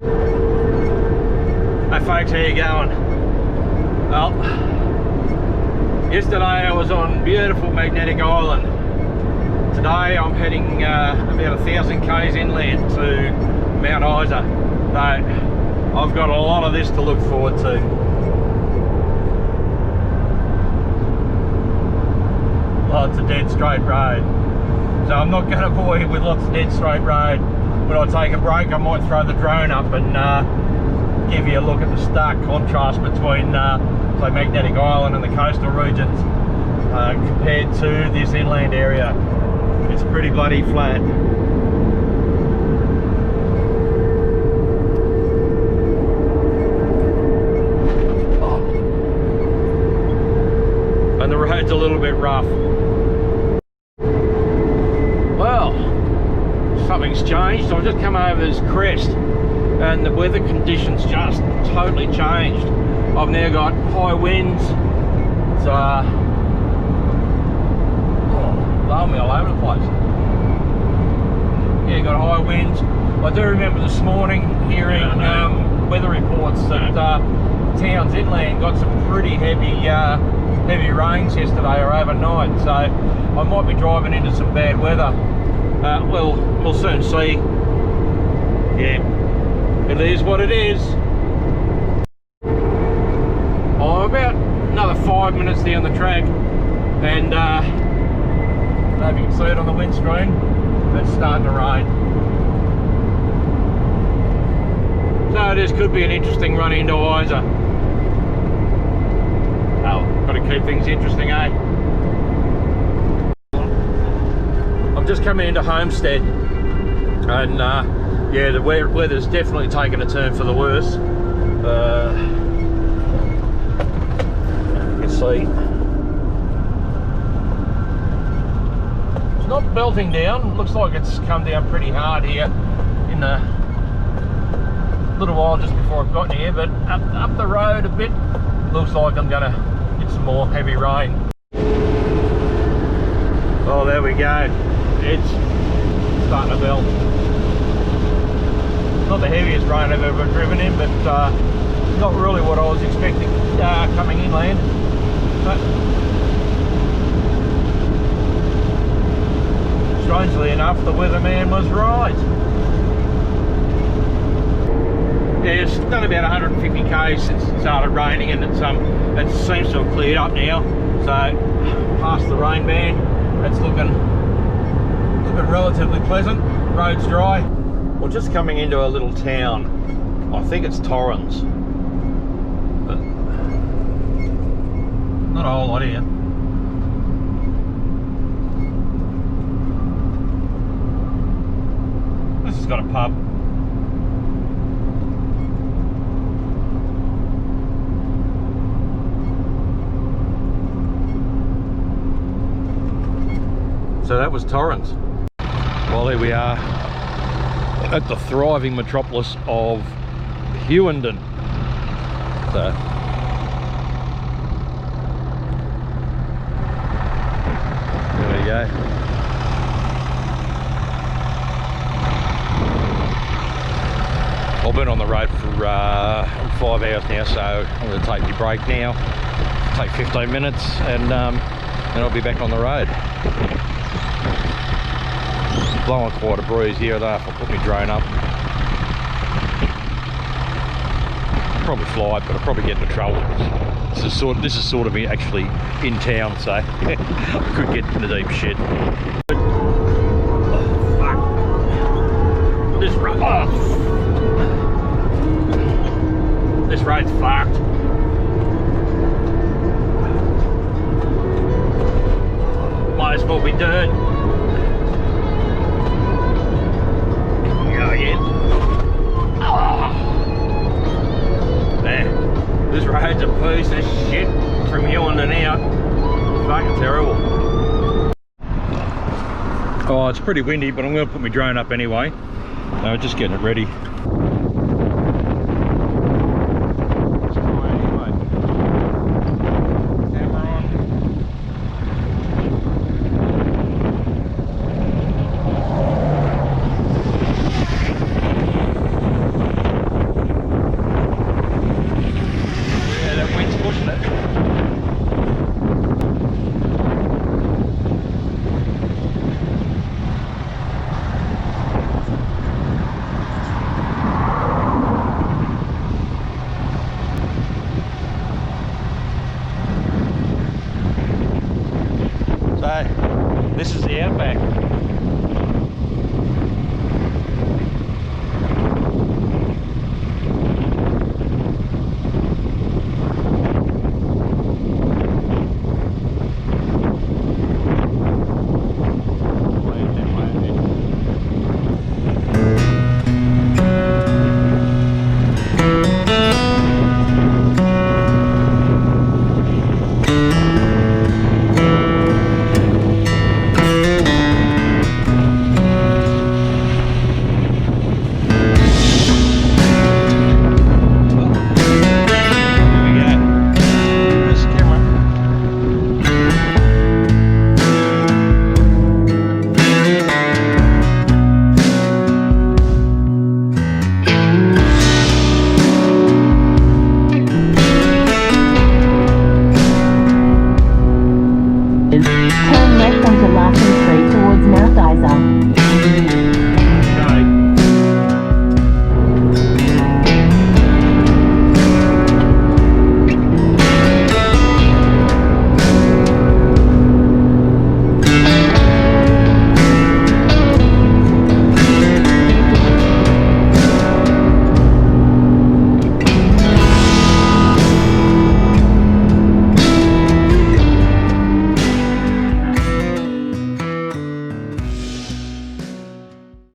Hey folks, how you going? Well, yesterday I was on beautiful Magnetic Island. Today I'm heading about 1,000 k's inland to Mount Isa. So I've got a lot of this to look forward to. Lots of dead straight road. So I'm not going to bore you with lots of dead straight road. When I take a break, I might throw the drone up and give you a look at the stark contrast between say Magnetic Island and the coastal regions compared to this inland area. It's pretty bloody flat. And the road's a little bit rough. Well, something's changed. I've just come over this crest and the weather conditions just totally changed. I've now got high winds. It's blowing me all over the place. Yeah, got high winds. I do remember this morning hearing weather reports that towns inland got some pretty heavy rains yesterday or overnight, so I might be driving into some bad weather. We'll soon see. Yeah, it is what it is. I'm about another 5 minutes down the track, and I don't know if you can see it on the windscreen, it's starting to rain. So this could be an interesting run into Isa. Oh, got to keep things interesting, eh? I'm just coming into Homestead, and yeah, the weather's definitely taken a turn for the worse. You can see it's not belting down. Looks like it's come down pretty hard here in the little while just before I've gotten here, but up the road a bit, looks like I'm gonna get some more heavy rain. Oh, there we go. It's starting to belt. Not the heaviest rain I've ever driven in, but not really what I was expecting coming inland. But strangely enough, the weatherman was right. Yeah, it's done about 150 k's since it started raining, and it seems to have cleared up now. So past the rain band, it's looking relatively pleasant. Road's dry. We're just coming into a little town. I think it's Torrens, but not a whole lot here. This has got a pub. So that was Torrens. Well, here we are at the thriving metropolis of Hewenden. So there we go. I've been on the road for 5 hours now, so I'm going to take my break now, take 15 minutes, and then I'll be back on the road. Blowing quite a breeze here though. If I put my drone up, probably fly it, but I'll probably get into trouble. This is sort of actually in town, so I could get into deep shit. Oh fuck! This road's fucked. Might as well be dirt. This road's a piece of shit from here on and out. Fucking terrible. Oh, it's pretty windy, but I'm going to put my drone up anyway. Just getting it ready. the Outback.